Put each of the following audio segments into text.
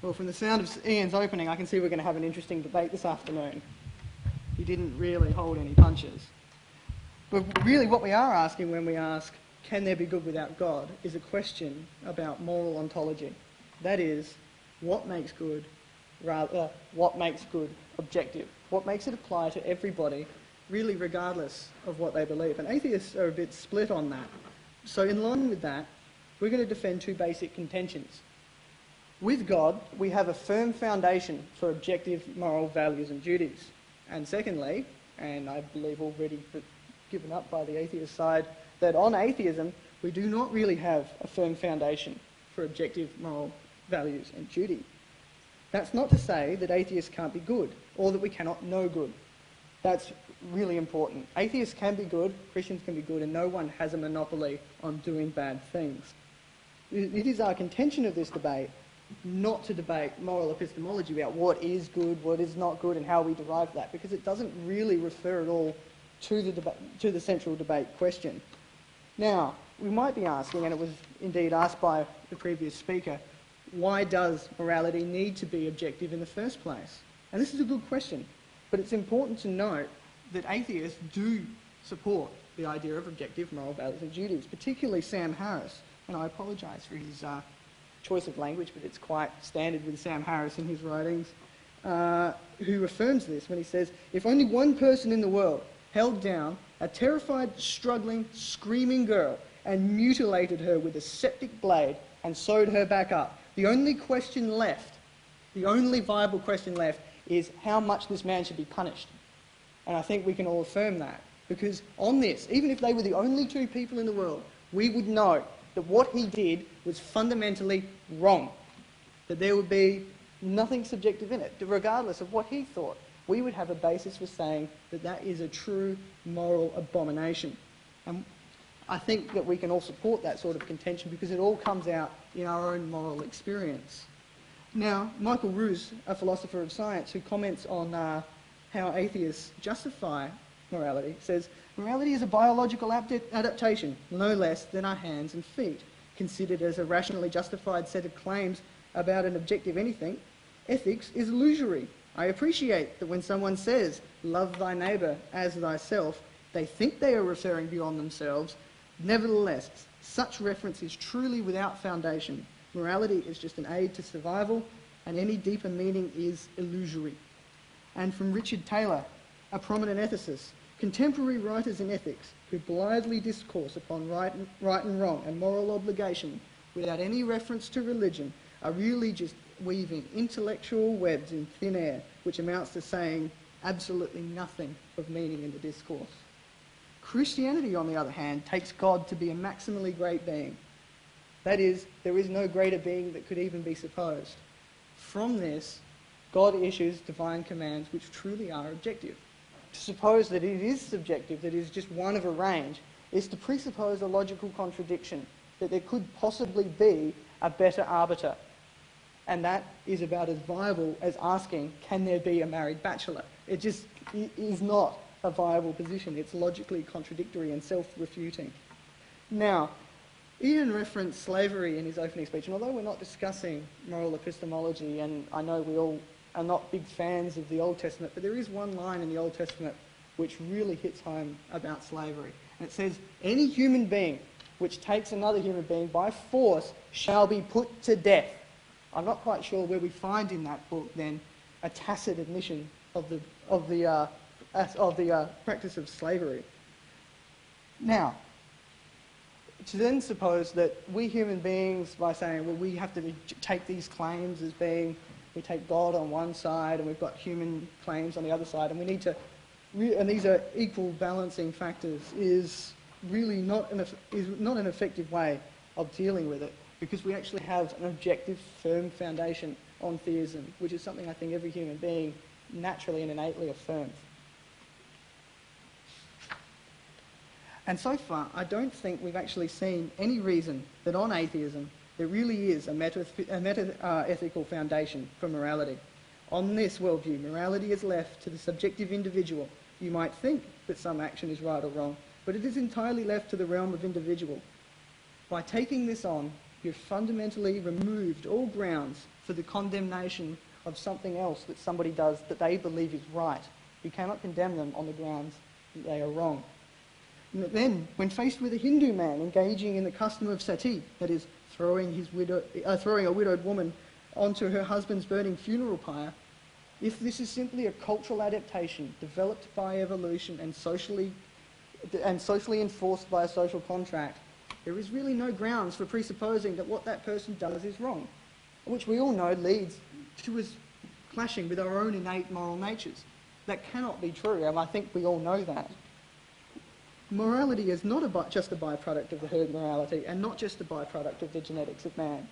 Well, from the sound of Ian's opening, I can see we're going to have an interesting debate this afternoon. He didn't really hold any punches. But really what we are asking when we ask, can there be good without God, is a question about moral ontology. That is, what makes good objective? What makes it apply to everybody, really regardless of what they believe? And atheists are a bit split on that. So in line with that, we're going to defend two basic contentions. With God, we have a firm foundation for objective moral values and duties. And secondly, and I believe already given up by the atheist side, that on atheism, we do not really have a firm foundation for objective moral values and duty. That's not to say that atheists can't be good, or that we cannot know good. That's really important. Atheists can be good, Christians can be good, and no one has a monopoly on doing bad things. It is our contention of this debate not to debate moral epistemology about what is good, what is not good, and how we derive that, because it doesn't really refer at all to the central debate question. Now, we might be asking, and it was indeed asked by the previous speaker, why does morality need to be objective in the first place? And this is a good question, but it's important to note that atheists do support the idea of objective moral values and duties, particularly Sam Harris, and I apologise for his choice of language, but it's quite standard with Sam Harris in his writings, who affirms this when he says, if only one person in the world held down a terrified, struggling, screaming girl and mutilated her with a septic blade and sewed her back up, the only question left, the only viable question left, is how much this man should be punished. And I think we can all affirm that, because on this, even if they were the only two people in the world, we would know that what he did was fundamentally wrong, that there would be nothing subjective in it, regardless of what he thought. We would have a basis for saying that that is a true moral abomination. And I think that we can all support that sort of contention because it all comes out in our own moral experience. Now, Michael Ruse, a philosopher of science who comments on how atheists justify morality, says, morality is a biological adaptation, no less than our hands and feet. Considered as a rationally justified set of claims about an objective anything, ethics is illusory. I appreciate that when someone says, love thy neighbour as thyself, they think they are referring beyond themselves. Nevertheless, such reference is truly without foundation. Morality is just an aid to survival, and any deeper meaning is illusory. And from Richard Taylor, a prominent ethicist, contemporary writers in ethics who blithely discourse upon right and wrong and moral obligation without any reference to religion are really just weaving intellectual webs in thin air, which amounts to saying absolutely nothing of meaning in the discourse. Christianity, on the other hand, takes God to be a maximally great being. That is, there is no greater being that could even be supposed. From this, God issues divine commands which truly are objective. To suppose that it is subjective, that it is just one of a range, is to presuppose a logical contradiction, that there could possibly be a better arbiter. And that is about as viable as asking, can there be a married bachelor? It just is not a viable position. It's logically contradictory and self-refuting. Now, Ian referenced slavery in his opening speech, and although we're not discussing moral epistemology, and I know we all are not big fans of the Old Testament, but there is one line in the Old Testament which really hits home about slavery. And it says, any human being which takes another human being by force shall be put to death. I'm not quite sure where we find in that book then a tacit admission of the practice of slavery. Now, to then suppose that we human beings, by saying, well, we have to take these claims as being, we take God on one side and we've got human claims on the other side, and we need to, and these are equal balancing factors, is really not an effective way of dealing with it, because we actually have an objective, firm foundation on theism, which is something I think every human being naturally and innately affirms. And so far, I don't think we've actually seen any reason that on atheism there really is a meta-ethical foundation for morality. On this worldview, morality is left to the subjective individual. You might think that some action is right or wrong, but it is entirely left to the realm of individual. By taking this on, You've fundamentally removed all grounds for the condemnation of something else that somebody does that they believe is right. You cannot condemn them on the grounds that they are wrong. And then, when faced with a Hindu man engaging in the custom of sati, that is, throwing a widowed woman onto her husband's burning funeral pyre, if this is simply a cultural adaptation developed by evolution and socially enforced by a social contract, there is really no grounds for presupposing that what that person does is wrong, which we all know leads to us clashing with our own innate moral natures. That cannot be true, and I think we all know that. Morality is not just a byproduct of the herd morality and not just a byproduct of the genetics of man.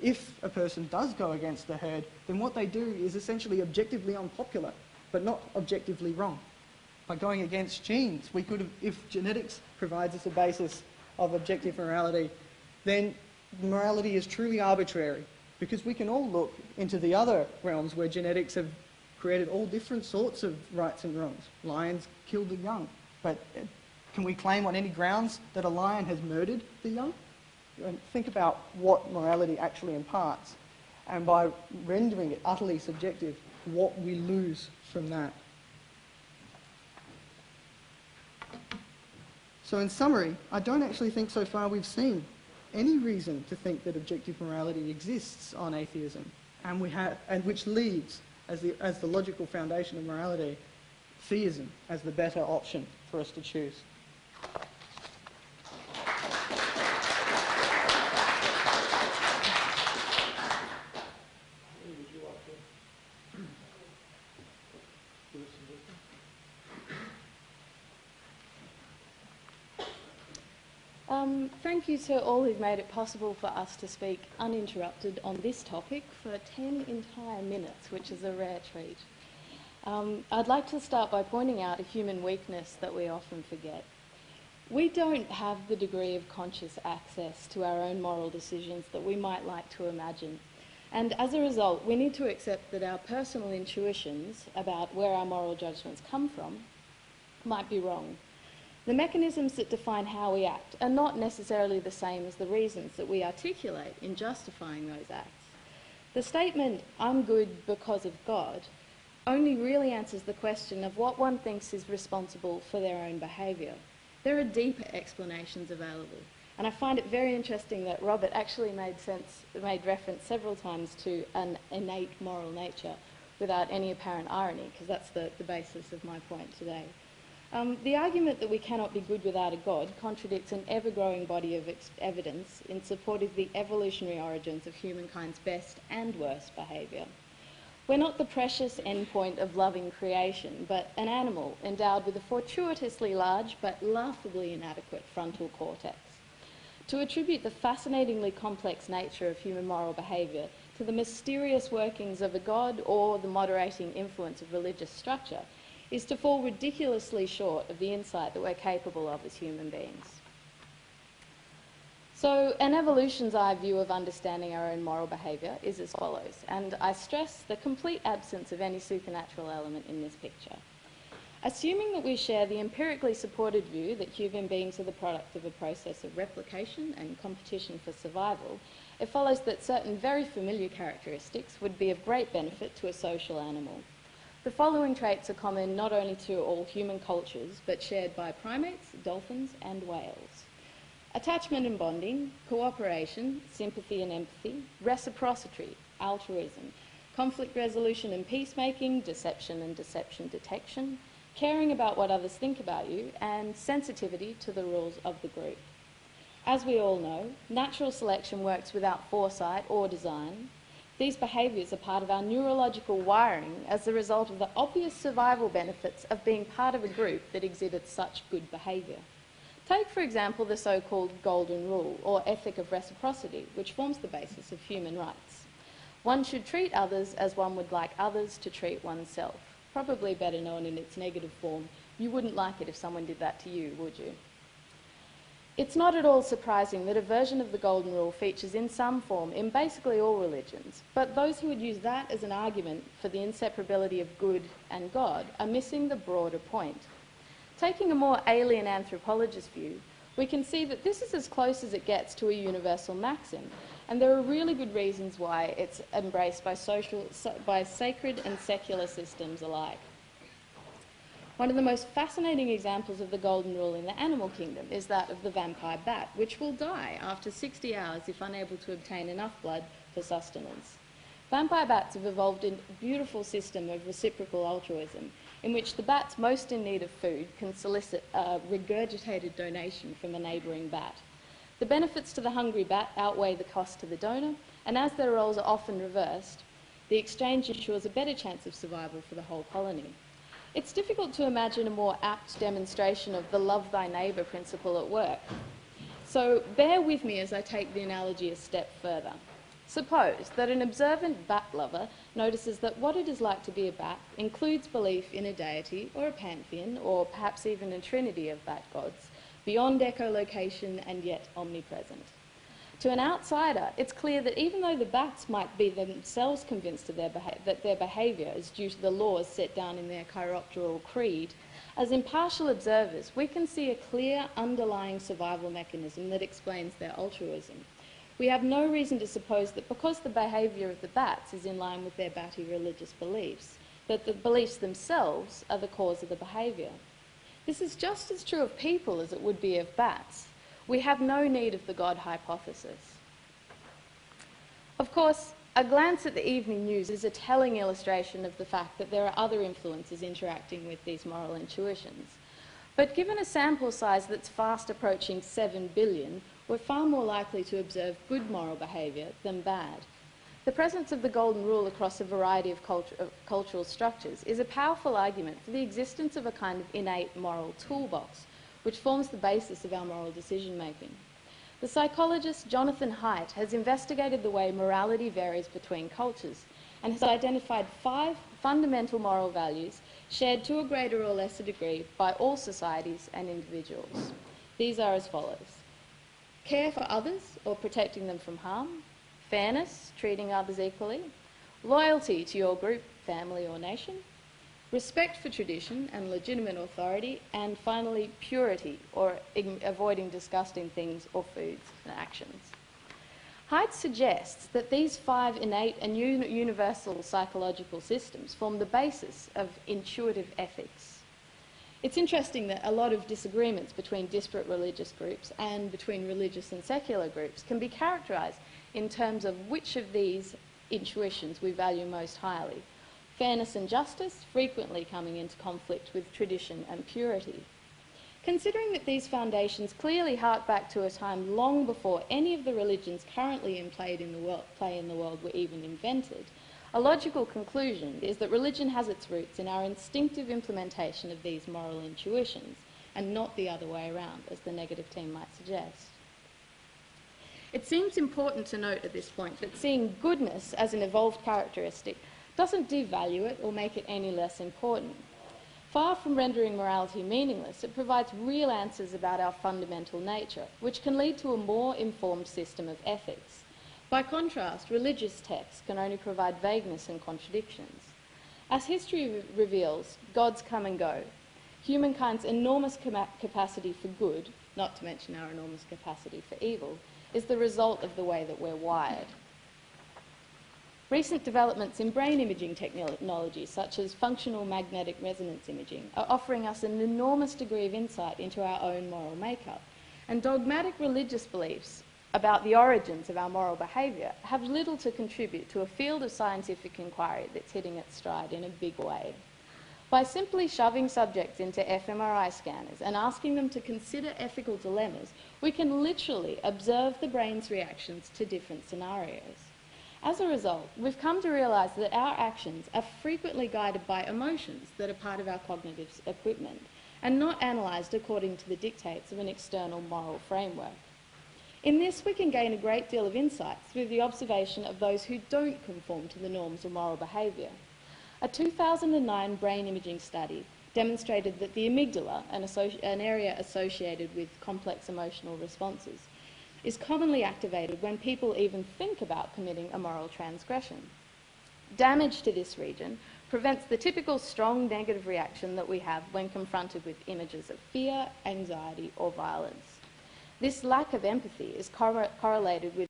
If a person does go against the herd, then what they do is essentially objectively unpopular, but not objectively wrong. By going against genes, we could have, if genetics provides us a basis of objective morality, then morality is truly arbitrary, because we can all look into the other realms where genetics have created all different sorts of rights and wrongs. Lions kill the young, but can we claim on any grounds that a lion has murdered the young? And think about what morality actually imparts, and by rendering it utterly subjective, what we lose from that. So in summary, I don't actually think so far we've seen any reason to think that objective morality exists on atheism, and which leaves, as the logical foundation of morality, theism as the better option for us to choose. Thank you to all who've made it possible for us to speak uninterrupted on this topic for 10 entire minutes, which is a rare treat. I'd like to start by pointing out a human weakness that we often forget. We don't have the degree of conscious access to our own moral decisions that we might like to imagine. And as a result, we need to accept that our personal intuitions about where our moral judgments come from might be wrong. The mechanisms that define how we act are not necessarily the same as the reasons that we articulate in justifying those acts. The statement, "I'm good because of God," only really answers the question of what one thinks is responsible for their own behaviour. There are deeper explanations available, and I find it very interesting that Robert actually made reference several times to an innate moral nature without any apparent irony, because that's the basis of my point today. The argument that we cannot be good without a God contradicts an ever-growing body of evidence in support of the evolutionary origins of humankind's best and worst behaviour. We're not the precious endpoint of loving creation, but an animal endowed with a fortuitously large but laughably inadequate frontal cortex. To attribute the fascinatingly complex nature of human moral behaviour to the mysterious workings of a God or the moderating influence of religious structure is to fall ridiculously short of the insight that we're capable of as human beings. So an evolution's eye view of understanding our own moral behaviour is as follows, and I stress the complete absence of any supernatural element in this picture. Assuming that we share the empirically supported view that human beings are the product of a process of replication and competition for survival, it follows that certain very familiar characteristics would be of great benefit to a social animal. The following traits are common not only to all human cultures, but shared by primates, dolphins, and whales. Attachment and bonding, cooperation, sympathy and empathy, reciprocity, altruism, conflict resolution and peacemaking, deception and deception detection, caring about what others think about you, and sensitivity to the rules of the group. As we all know, natural selection works without foresight or design. These behaviours are part of our neurological wiring as the result of the obvious survival benefits of being part of a group that exhibits such good behaviour. Take, for example, the so-called golden rule, or ethic of reciprocity, which forms the basis of human rights. One should treat others as one would like others to treat oneself. Probably better known in its negative form. You wouldn't like it if someone did that to you, would you? It's not at all surprising that a version of the Golden Rule features in some form in basically all religions, but those who would use that as an argument for the inseparability of good and God are missing the broader point. Taking a more alien anthropologist view, we can see that this is as close as it gets to a universal maxim, and there are really good reasons why it's embraced by sacred and secular systems alike. One of the most fascinating examples of the golden rule in the animal kingdom is that of the vampire bat, which will die after 60 hours if unable to obtain enough blood for sustenance. Vampire bats have evolved a beautiful system of reciprocal altruism, in which the bats most in need of food can solicit a regurgitated donation from a neighbouring bat. The benefits to the hungry bat outweigh the cost to the donor, and as their roles are often reversed, the exchange ensures a better chance of survival for the whole colony. It's difficult to imagine a more apt demonstration of the love thy neighbour principle at work. So bear with me as I take the analogy a step further. Suppose that an observant bat lover notices that what it is like to be a bat includes belief in a deity or a pantheon, or perhaps even a trinity of bat gods, beyond echolocation and yet omnipresent. To an outsider, it's clear that even though the bats might be themselves convinced of that their behaviour is due to the laws set down in their chiropteral creed, as impartial observers, we can see a clear underlying survival mechanism that explains their altruism. We have no reason to suppose that because the behaviour of the bats is in line with their batty religious beliefs, that the beliefs themselves are the cause of the behaviour. This is just as true of people as it would be of bats. We have no need of the God hypothesis. Of course, a glance at the evening news is a telling illustration of the fact that there are other influences interacting with these moral intuitions. But given a sample size that's fast approaching 7 billion, we're far more likely to observe good moral behaviour than bad. The presence of the golden rule across a variety of cultural structures is a powerful argument for the existence of a kind of innate moral toolbox, which forms the basis of our moral decision-making. The psychologist Jonathan Haidt has investigated the way morality varies between cultures and has identified 5 fundamental moral values shared to a greater or lesser degree by all societies and individuals. These are as follows: care for others or protecting them from harm, fairness, treating others equally, loyalty to your group, family or nation, respect for tradition and legitimate authority, and finally purity, or avoiding disgusting things or foods and actions. Haidt suggests that these 5 innate and universal psychological systems form the basis of intuitive ethics. It's interesting that a lot of disagreements between disparate religious groups and between religious and secular groups can be characterised in terms of which of these intuitions we value most highly. Fairness and justice frequently coming into conflict with tradition and purity. Considering that these foundations clearly hark back to a time long before any of the religions currently in play in the world were even invented, a logical conclusion is that religion has its roots in our instinctive implementation of these moral intuitions, and not the other way around, as the negative team might suggest. It seems important to note at this point that seeing goodness as an evolved characteristic doesn't devalue it or make it any less important. Far from rendering morality meaningless, it provides real answers about our fundamental nature, which can lead to a more informed system of ethics. By contrast, religious texts can only provide vagueness and contradictions. As history reveals, gods come and go. Humankind's enormous capacity for good, not to mention our enormous capacity for evil, is the result of the way that we're wired. Recent developments in brain imaging technology, such as functional magnetic resonance imaging, are offering us an enormous degree of insight into our own moral makeup, and dogmatic religious beliefs about the origins of our moral behaviour have little to contribute to a field of scientific inquiry that's hitting its stride in a big way. By simply shoving subjects into fMRI scanners and asking them to consider ethical dilemmas, we can literally observe the brain's reactions to different scenarios. As a result, we've come to realise that our actions are frequently guided by emotions that are part of our cognitive equipment and not analysed according to the dictates of an external moral framework. In this, we can gain a great deal of insight through the observation of those who don't conform to the norms of moral behaviour. A 2009 brain imaging study demonstrated that the amygdala, an area associated with complex emotional responses, is commonly activated when people even think about committing a moral transgression. Damage to this region prevents the typical strong negative reaction that we have when confronted with images of fear, anxiety, or violence. This lack of empathy is correlated with